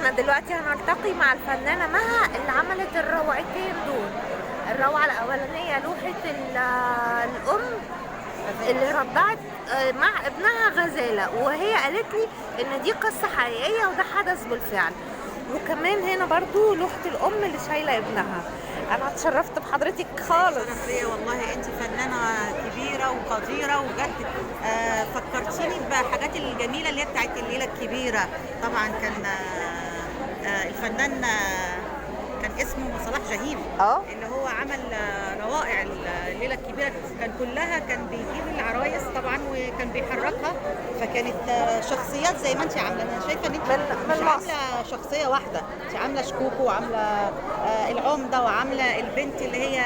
احنا دلوقتي هنلتقي مع الفنانة مها اللي عملت الروعتين دول. الروعة الأولانية لوحة الأم اللي رضعت مع ابنها غزالة، وهي قالت لي ان دي قصة حقيقية وده حدث بالفعل. وكمان هنا برضو لوحة الأم اللي شايلة ابنها. أنا اتشرفت بحضرتك خالص. شرف ليا والله، انت فنانة كبيرة وقديرة وبجد. فكرتيني بحاجات الجميلة اللي هي بتاعت الليلة الكبيرة. طبعا كان الفنان كان اسمه صلاح جاهين، اللي هو عمل روائع الليله الكبيره. كان بيجيب العرايس طبعا وكان بيحركها، فكانت شخصيات زي ما انت عامله. انا شايفه ان انت مش عامله شخصيه واحده، انت عامله شكوكو وعامله العمده وعامله البنت اللي هي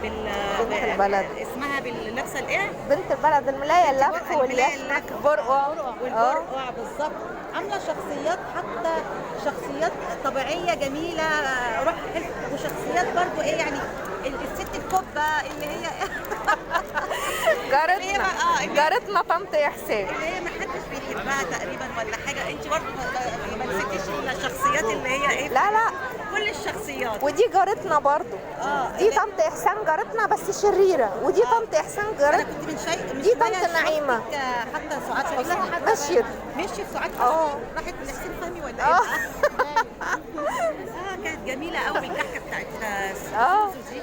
بنت البلد، اسمها لابسه الايه؟ بنت البلد، الملايه اللف والبرقع والبرقع بالظبط. عامله شخصيات، حتى شخصيات طبيعيه جميله، روح حلو، وشخصيات برضو ايه يعني الست الكبه اللي هي جارتنا طنط احسان اللي هي ما حدش بيحبها تقريبا ولا حاجه. انت برضو ما نسيتيش الشخصيات اللي هي ايه؟ لا كل الشخصيات. ودي جارتنا برضو. دي طنط احسان جارتنا بس شريره، ودي طنط احسان جارتنا. انا كنت من شيء دي طنط نعيمه. حتى سعاد حسني مشيت سعاد حسني راحت لحسين فهمي ولا ايه؟ كانت جميله قوي الكحكه بتاعت سوزو دي.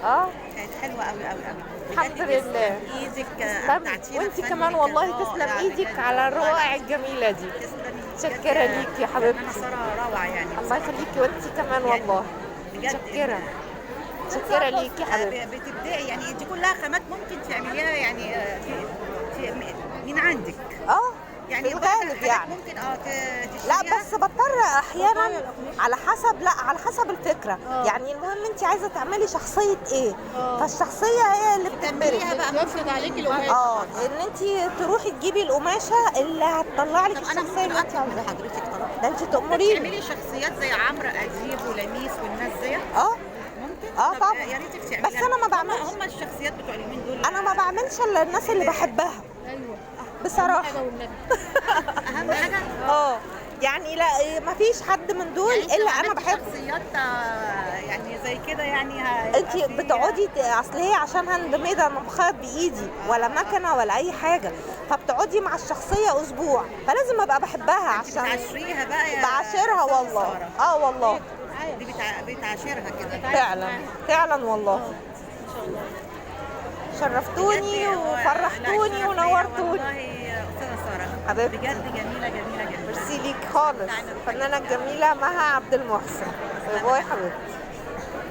كانت حلوه قوي قوي قوي. الحمد لله. ايدك ابدعتينا. وانت كمان والله تسلم ايدك على الروائع الجميله دي. تسلمي. متشكره ليكي يا حبيبتي. انا ساره روعه يعني. الله يخليكي، وانت كمان والله. متشكره. متشكره ليكي يا حبيبتي. بتبدعي يعني، انت كلها خامات ممكن تعمليها يعني من عندك. يعني في الغالب يعني ممكن لا، بس بضطر احيانا على حسب الفكره. يعني المهم انت عايزه تعملي شخصيه ايه، فالشخصيه هي اللي بتعمليها بقى. يفرض عليكي القماشه. ان انت تروحي تجيبي القماشه اللي هتطلع لك الشخصيه اللي انت عايزاها. حضرتك طبعا ده انت تأمريني تعملي شخصيات زي عمرو اديب ولميس والناس ديت. ممكن. طبعا. يا ريتك تعملي. بس انا ما بعملش. هم الشخصيات بتوع اليومين دول. انا ما بعملش الا الناس اللي بحبها. ايوه بصراحه. اهم حاجه. يعني لا، ما فيش حد من دول يعني الا انا بحب شخصيات يعني زي كده يعني. انت بتقعدي اصل هي عشان هاند ميد، انا مخيط بايدي ولا مكنه ولا اي حاجه، فبتقعدي مع الشخصيه اسبوع، فلازم ابقى بحبها عشان بتعاشريها بقى يا بعاشرها والله. والله دي بتعاشرها كده فعلا والله. ان شاء الله شرفتوني وفرحتوني ونورتوني. والله استاذه ساره حبيبتي بجد جميله جميله جدا. ميرسي ليك خالص. الفنانه الجميله مها عبد المحسن. باي باي حبيبتي.